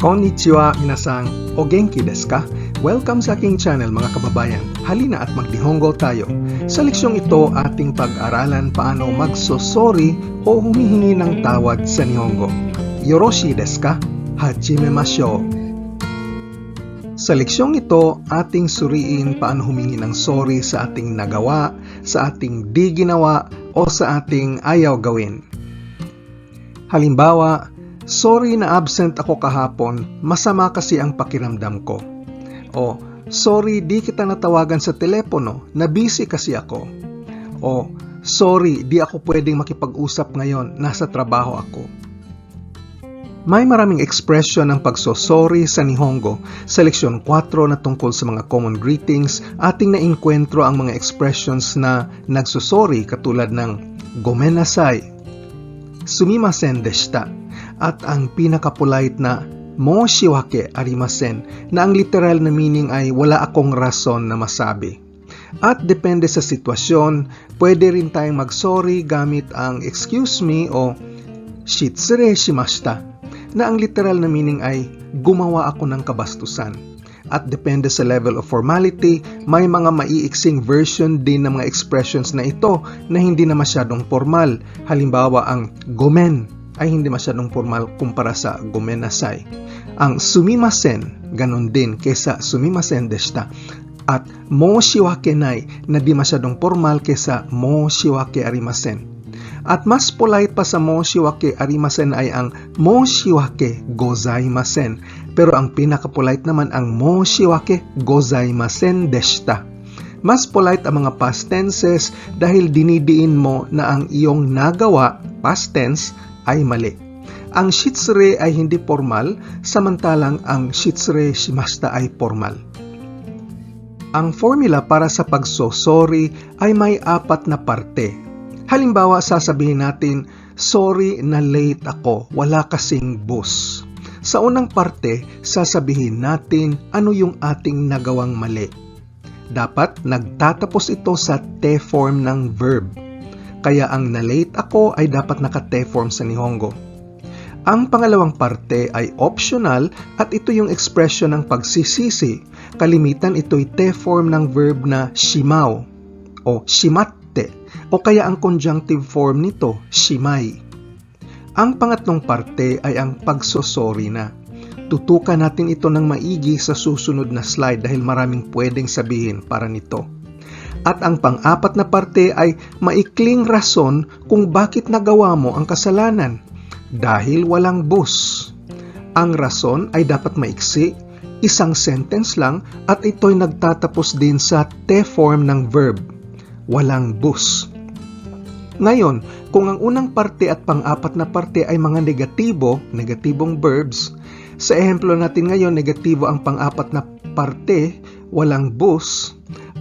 Konnichiwa minasan, o genki desu ka? Welcome sa aking channel mga kababayan. Halina at mag-Nihongo tayo. Sa leksyon ito, ating pag-aralan paano magsosorry o humihingi ng tawad sa Nihongo. Yoroshi desu ka? Hajimemashou. Sa leksyong ito, ating suriin paano humingi ng sorry sa ating nagawa, sa ating di ginawa, o sa ating ayaw gawin. Halimbawa, sorry na absent ako kahapon, masama kasi ang pakiramdam ko. O, sorry di kita natawagan sa telepono, na busy kasi ako. O, sorry di ako pwedeng makipag-usap ngayon, nasa trabaho ako. May maraming ekspresyon ng pagsosorry sa Nihongo. Sa leksyon 4 na tungkol sa mga common greetings, ating nainkwentro ang mga expressions na nagsosorry katulad ng gomen nasai, sumimasen deshita, at ang pinaka-polite na moshiwake arimasen, na ang literal na meaning ay wala akong rason na masabi. At depende sa sitwasyon, pwede rin tayong mag-sorry gamit ang excuse me o shitsure shimashita, na ang literal na meaning ay gumawa ako ng kabastusan. At depende sa level of formality, may mga maiiksing version din ng mga expressions na ito na hindi na masyadong formal. Halimbawa, ang gomen ay hindi masyadong formal kumpara sa gomen nasai. Ang sumimasen, ganun din kesa sumimasen deshita. At moshiwake nai, na di masyadong formal kesa moshiwake arimasen. At mas polite pa sa moshiwake arimasen ay ang moshiwake gozaimasen. Pero ang pinaka-polite naman ang moshiwake gozaimasen deshita. Mas polite ang mga past tenses dahil dinidiin mo na ang iyong nagawa, past tense, ay mali. Ang shitsure ay hindi formal, samantalang ang shitsure shimashita ay formal. Ang formula para sa pagsosorry ay may 4 na parte. Halimbawa, sasabihin natin, sorry na late ako, wala kasing bus. Sa unang parte, sasabihin natin ano yung ating nagawang mali. Dapat nagtatapos ito sa te form ng verb. Kaya ang na-late ako ay dapat naka-te form sa Nihongo. Ang pangalawang parte ay optional at ito yung expression ng pagsisisi. Kalimitan ito'y te form ng verb na shimao o shimatte. O kaya ang conjunctive form nito, shimai. Ang pangatlong parte ay ang pagsosorry na. Tutukan natin ito ng maigi sa susunod na slide dahil maraming pwedeng sabihin para nito. At ang pang-4 na parte ay maikling rason kung bakit nagawa mo ang kasalanan. Dahil walang bus. Ang rason ay dapat maiksi, isang sentence lang at ito'y nagtatapos din sa te form ng verb. Walang bus. Ngayon, kung ang unang parte at pang-4 na parte ay mga negatibong verbs, sa ehemplo natin ngayon, negatibo ang pang-4 na parte, walang bus,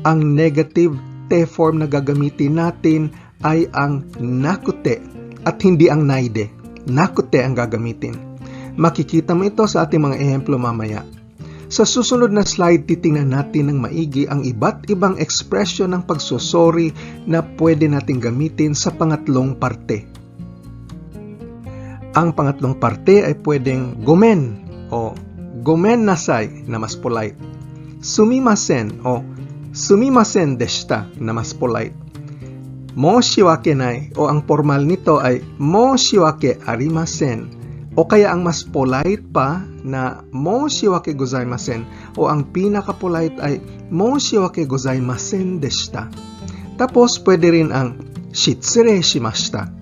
ang negative te form na gagamitin natin ay ang nakute at hindi ang naide. Nakute ang gagamitin. Makikita mo ito sa ating mga ehemplo mamaya. Sa susunod na slide, titingnan natin ng maigi ang iba't ibang ekspresyon ng pagsosorry na pwede natin gamitin sa pangatlong parte. Ang pangatlong parte ay pwedeng gomen o gomen nasai na mas polite, sumimasen o sumimasen deshita na mas polite, moshiwake nai o ang formal nito ay moshiwake arimasen o kaya ang mas polite pa na moshiwake gozaimasen o ang pinaka-polite ay moshiwake gozaimasen deshita. Tapos pwede rin ang shitsure shimashita.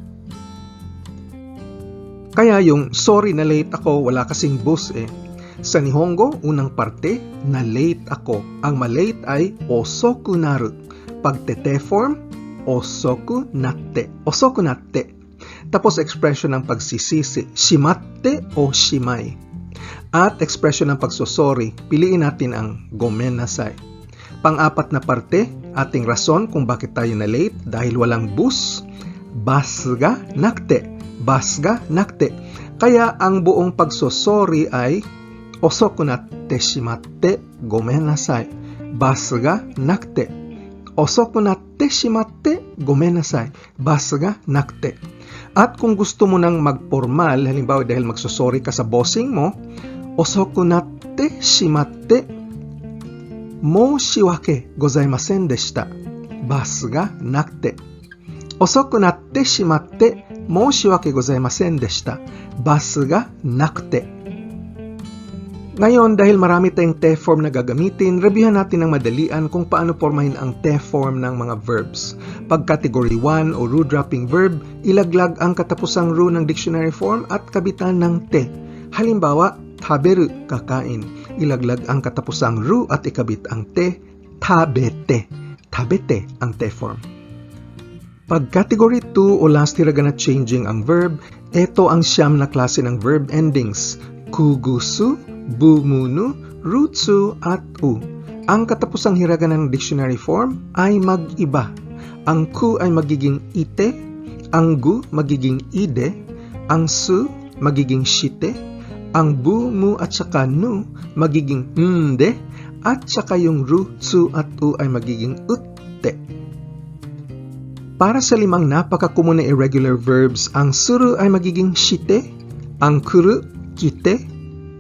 Kaya yung sorry na late ako, wala kasing bus eh. Sa Nihongo, unang parte, na late ako. Ang malate ay osoku naru. Pag te form, osoku natte. Osoku natte. Tapos expression ng pagsisisi, shimatte o shimai. At expression ng pagsosorry, piliin natin ang gomen nasai. Pang-4 na parte, ating rason kung bakit tayo na late dahil walang bus, bus ga nakte, bus ga nakte. Kaya ang buong pagsosorry ay osoku natte shimatte gomen nasai, bus ga nakte. Osoku natte shimatte gomen nasai, bus ga nakte. At kung gusto mo nang magpormal, halimbawa dahil magsosorry ka sa bossing mo, Osoku natte shimatte moshiwake gozaimasen deshita. Bus ga nakute. Osoku natte shimatte moshiwake gozaimasen deshita. Bus ga nakute. Ngayon, dahil marami tayong te form na gagamitin, reviewhan natin ng madalian kung paano formahin ang te form ng mga verbs. Pag category 1 o ru-dropping verb, ilaglag ang katapusang ru ng dictionary form at kabitan ng te. Halimbawa, taberu, kakain. Ilaglag ang katapusang ru at ikabit ang te, tabete. Tabete ang te form. Pag category 2 o last hiragana changing ang verb, ito ang siyam na klase ng verb endings. Kugusu, bumunu, rutsu, at u. Ang katapusang hiragana ng dictionary form ay mag-iba. Ang ku ay magiging ite, ang gu magiging ide, ang su magiging shite, ang bu, mu at saka nu magiging nde, at saka yung ru, tsu at u ay magiging utte. Para sa limang napakakomun na irregular verbs, ang suru ay magiging shite, ang kuru, kite,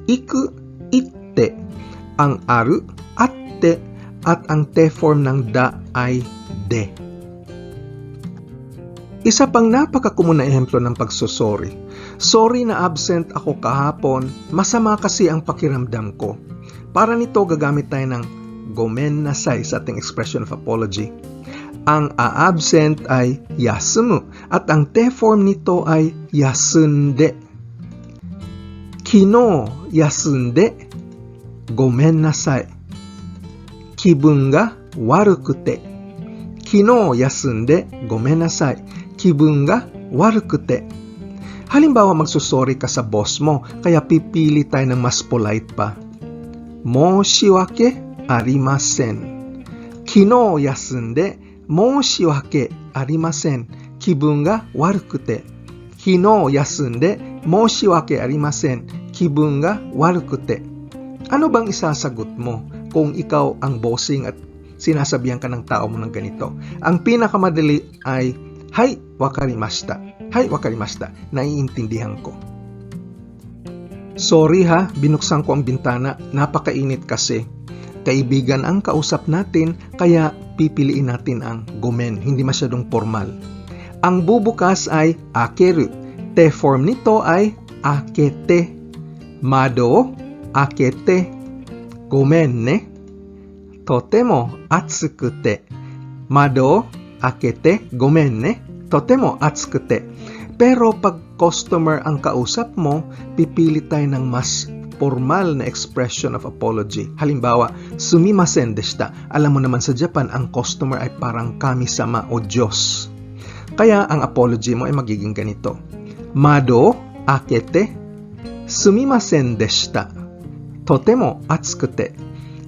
iku, itte, ang aru, atte, at ang te form ng da ay de. Isa pang napakakomun na ehemplo ng pagsusori. Sorry na absent ako kahapon, masama kasi ang pakiramdam ko. Para nito gagamit tayo ng gomen nasai sa ating expression of apology. Ang a-absent ay yasumu at ang te form nito ay yasunde. Kino yasunde gomen nasai. Kibun ga warukute. Kino yasunde gomen nasai. Kibun ga warukute. Halimbawa, magsusori ka sa boss mo, kaya pipili tayo ng mas polite pa. Moshiwake arimasen. Kino yasunde moshiwake arimasen. Kibun ga warukute. Kino yasunde moshiwake arimasen. Kibun ga warukute. Ano bang isasagot mo kung ikaw ang bossing at sinasabihan ka ng tao mo ng ganito? Ang pinakamadali ay, "Hai, wakarimashita. Hai, wakarimashita. Naiintindihan ko." Sorry ha, binuksan ko ang bintana. Napakainit kasi. Kaibigan ang kausap natin, kaya pipiliin natin ang gomen. Hindi masyadong formal. Ang bubukas ay akeru. Te form nito ay akete. Mado, akete. Gomen ne. Totemo atsukute. Mado, akete. Gomen ne. Totemo atsukute. Pero pag customer ang kausap mo, pipili tayo ng mas formal na expression of apology. Halimbawa, sumimasen deshita. Alam mo naman sa Japan, ang customer ay parang kami-sama o Diyos. Kaya ang apology mo ay magiging ganito. Mado akete sumimasen deshita. Totemo atsukute.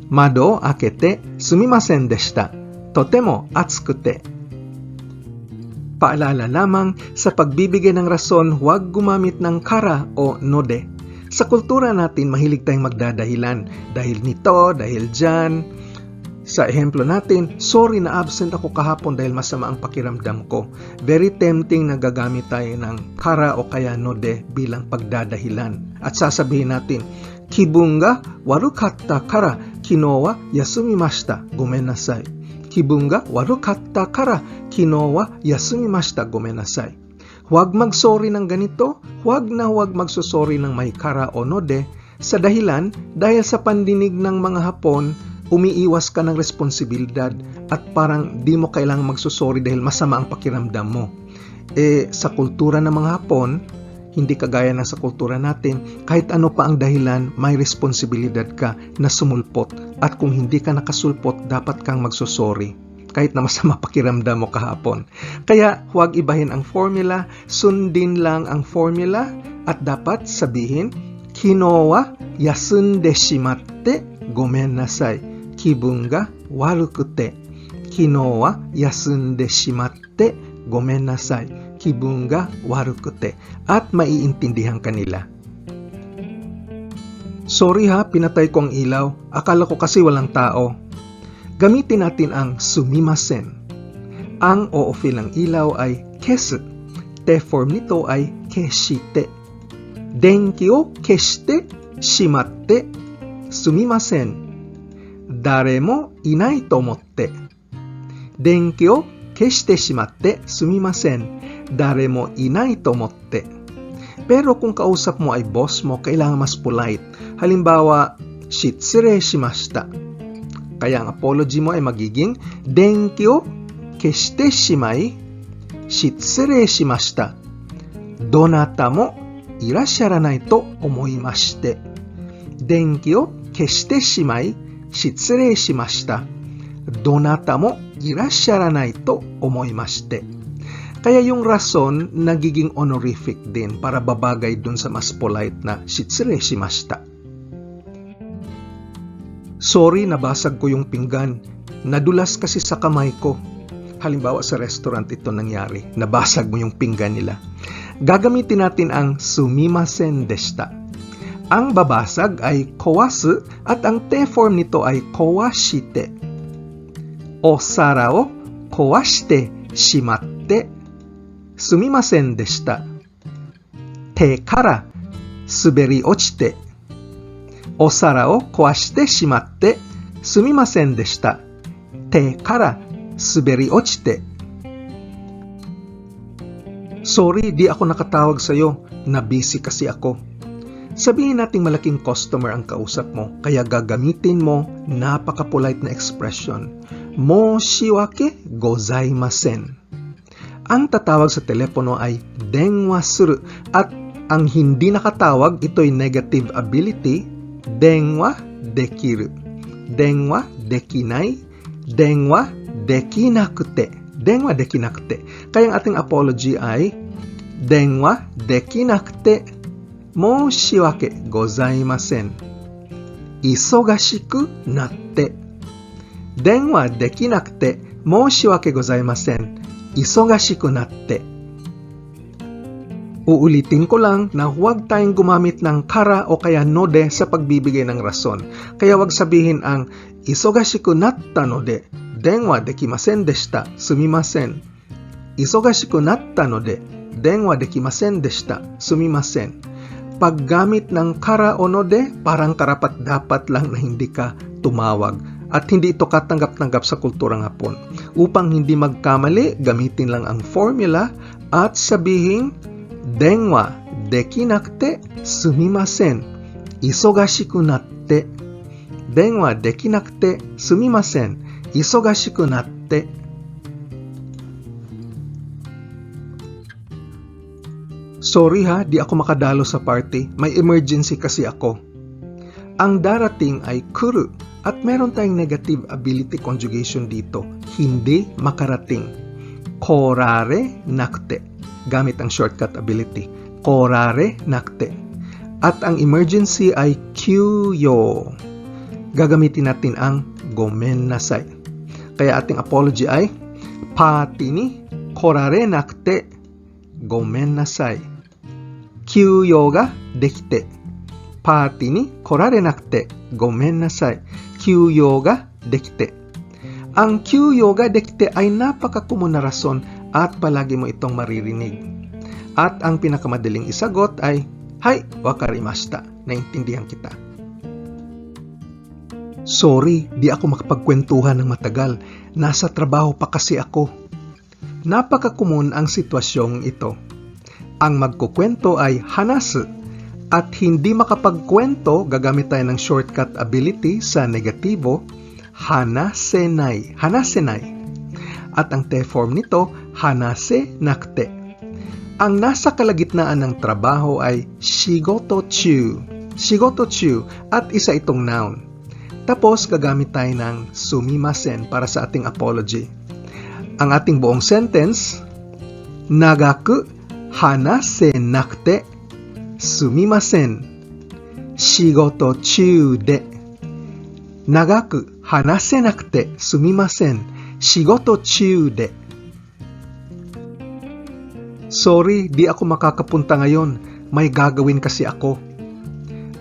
Mado akete sumimasen deshita. Totemo atsukute. Paalala lamang, sa pagbibigay ng rason, huwag gumamit ng kara o node. Sa kultura natin, mahilig tayong magdadahilan. Dahil nito, dahil dyan. Sa ehemplo natin, sorry na absent ako kahapon dahil masama ang pakiramdam ko. Very tempting na gagamit tayo ng kara o kaya node bilang pagdadahilan. At sasabihin natin, kibun ga warukatta kara kino wa yasumimashita, gomen nasai. Kibun ga warukatta kara kino wa yasumimashita, gomen nasai. Huwag mag-sorry ng ganito, huwag magsusorry ng may kara o node sa dahilan dahil sa pandinig ng mga Hapon, umiiwas ka ng responsibilidad at parang di mo kailangang magsusorry dahil masama ang pakiramdam mo. Sa kultura ng mga Hapon, hindi kagaya na sa kultura natin, kahit ano pa ang dahilan, may responsibilidad ka na sumulpot. At kung hindi ka nakasulpot, dapat kang magsusorry. Kahit na masama pakiramdam mo kahapon. Kaya huwag ibahin ang formula, sundin lang ang formula at dapat sabihin, kino wa yasunde shimatte gomen nasai. Kibun ga warukute. Kino wa yasunde shimatte gomen nasai. Kibun ga warukute. At maiintindihan kanila. Sorry ha, pinatay ko ang ilaw. Akala ko kasi walang tao. Gamitin natin ang sumimasen. Ang o-fill ng ilaw ay kesu. Te form nito ay keshite. Denki o keshite しまってすみません。誰もいないと思って。電気を消してしまってすみません. Dare mo inay tomotte. Pero kung kausap mo ay boss mo, kailangan mas polite. Halimbawa, shitsure shimashita. Kaya ang apology mo ay magiging denki o keshite shimai shitsure shimashita. Donata mo irasharanai to omoimashite. Denki o keshite shimai shitsure shimashita. Donata mo irasharanai to omoimashite. Kaya yung rason nagiging honorific din para babagay dun sa mas polite na shitsure shimashita. Sorry, nabasag ko yung pinggan. Nadulas kasi sa kamay ko. Halimbawa sa restaurant ito nangyari. Nabasag mo yung pinggan nila. Gagamitin natin ang sumimasen deshita. Ang babasag ay kowasu at ang te form nito ay kowashite. Osara o kowashite shimatte sumimasen deshita. Te kara suberi ochite. Osara o kowashite shimatte sumimasen deshita. Te kara suberi ochite. Sorry, di ako nakatawag sa'yo. Na-busy kasi ako. Sabihin nating malaking customer ang kausap mo, kaya gagamitin mo napaka-polite na expression. Moshiwake gozaimasen. Ang tatawag sa telepono ay denwa suru at ang hindi nakatawag ito'y negative ability, denwa dekiru, denwa dekinai, denwa dekinakute, denwa dekinakute. Kaya ang ating apology ay denwa dekinakute moshiwake gozaimasen. Isogashiku natte. Denwa dekinakute moshiwake gozaimasen. Isogashiku natte. Uulitin ko lang na huwag tayong gumamit ng kara o kaya node sa pagbibigay ng rason. Kaya huwag sabihin ang isogashiku natta node denwa dekimasen deshita sumimasen. Isogashiku natta node denwa dekimasen deshita sumimasen. Paggamit ng kara o node, parang karapat-dapat lang na hindi ka tumawag. At hindi ito katanggap-tanggap sa kulturang Hapon. Upang hindi magkamali, gamitin lang ang formula at sabihin, denwa dekinakute sumimasen. Isogashiku natte. Denwa dekinakute sumimasen. Isogashiku natte. Sorry ha, di ako makadalo sa party. May emergency kasi ako. Ang darating ay kuru. At meron tayong negative ability conjugation dito. Hindi makarating. Korare nakute. Gamit ang shortcut ability. Korare nakute. At ang emergency ay kyuyo. Gagamitin natin ang gomen nasai. Kaya ating apology ay party ni korare nakute gomen nasai. Kyuyo ga dekite. Party ni korare nakute gomen nasai. Kyuyo ga dekite. Ang kyuyo ga dekite ay napaka-common na rason at palagi mo itong maririnig. At ang pinakamadaling isagot ay, Hai, wakarimashita. Naintindihan kita. Sorry, di ako makapagkwentuhan ng matagal. Nasa trabaho pa kasi ako. Napaka-common ang sitwasyong ito. Ang magkukwento ay hanasu. At hindi makapagkwento, gagamit tayo ng shortcut ability sa negatibo, hanasenai. Hanasenai. At ang te form nito, hanase nakute. Ang nasa kalagitnaan ng trabaho ay shigoto chu. Shigoto chu at isa itong noun. Tapos gagamit tayo ng sumimasen para sa ating apology. Ang ating buong sentence, nagaku hanase nakute sumimasen. Shigoto chū de. Nagaku hanase nakute sumimasen. Shigoto chū de. Sorry, di ako makakapunta ngayon. May gagawin kasi ako.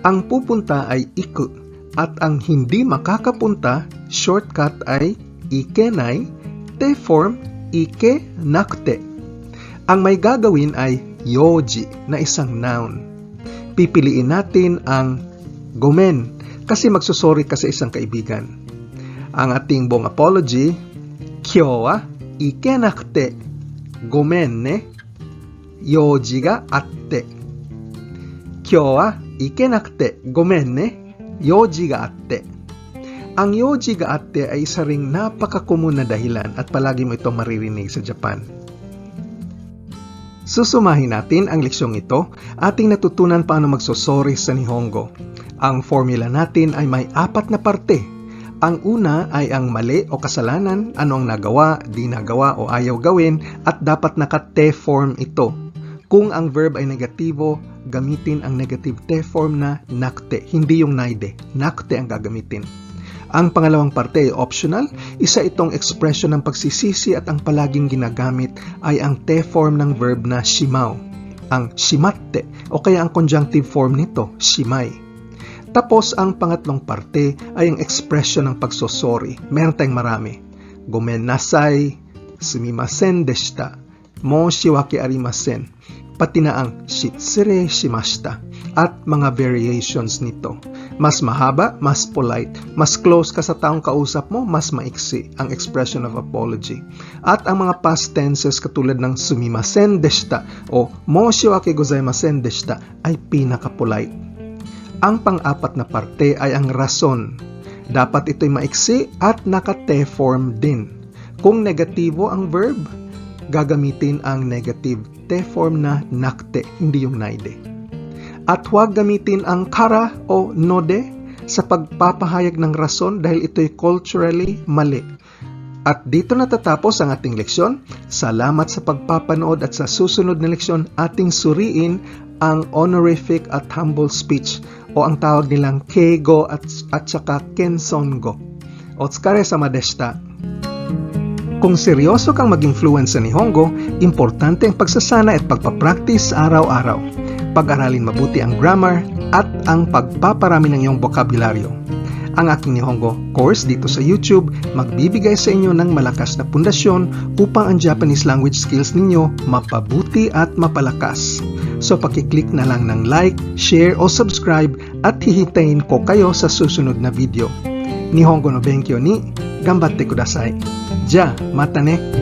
Ang pupunta ay iku at ang hindi makakapunta, shortcut ay ikenai, te form ike nakute. Ang may gagawin ay yoji na isang noun. Pipiliin natin ang gomen, kasi magsusorry ka sa isang kaibigan. Ang ating buong apology, kyou wa ikenakute gomen ne, yoji ga atte. Kyou wa ikenakute gomen ne, yoji ga atte. Ang yoji ga atte ay isa ring napakakomun na dahilan at palagi mo itong maririnig sa Japan. Susumahin natin ang leksyong ito, ating natutunan paano magsosorry sa Nihongo. Ang formula natin ay may 4 na parte. Ang una ay ang mali o kasalanan, ano ang nagawa, di nagawa o ayaw gawin, at dapat naka-te form ito. Kung ang verb ay negatibo, gamitin ang negative te form na nakte, hindi yung naide. Nakte ang gagamitin. Ang pangalawang parte ay optional, isa itong expression ng pagsisisi at ang palaging ginagamit ay ang te form ng verb na shimao, ang shimatte o kaya ang conjunctive form nito, shimai. Tapos ang pangatlong parte ay ang expression ng pagsosorry. Meron tayong marami. Gomen nasai, sumimasen deshita, moshiwake arimasen, pati na ang shitsure shimashita at mga variations nito. Mas mahaba, mas polite, mas close ka sa taong kausap mo, mas maiksi ang expression of apology. At ang mga past tenses katulad ng sumimasen deshita o moshiwake gozaimasen deshita ay pinaka-polite. Ang pang-apat na parte ay ang rason. Dapat ito'y maiksi at naka-te form din. Kung negatibo ang verb, gagamitin ang negative te form na nakte, hindi yung naide. At huwag gamitin ang kara o node sa pagpapahayag ng rason dahil ito'y culturally mali. At dito natatapos ang ating leksyon. Salamat sa pagpapanood at sa susunod na leksyon ating suriin ang honorific at humble speech o ang tawag nilang keigo at saka kensongo. Otsukare sama deshita. Kung seryoso kang maging fluent sa Nihongo, importante ang pagsasana at pagpapractice araw-araw. Pag-aralin mabuti ang grammar at ang pagpaparami ng iyong bokabularyo. Ang aking Nihongo course dito sa YouTube magbibigay sa inyo ng malakas na pundasyon upang ang Japanese language skills ninyo mapabuti at mapalakas. So pakiclick na lang ng like, share o subscribe at hihintayin ko kayo sa susunod na video. Nihongo no Benkyo ni Gambatte kudasai. Ja, mata ne!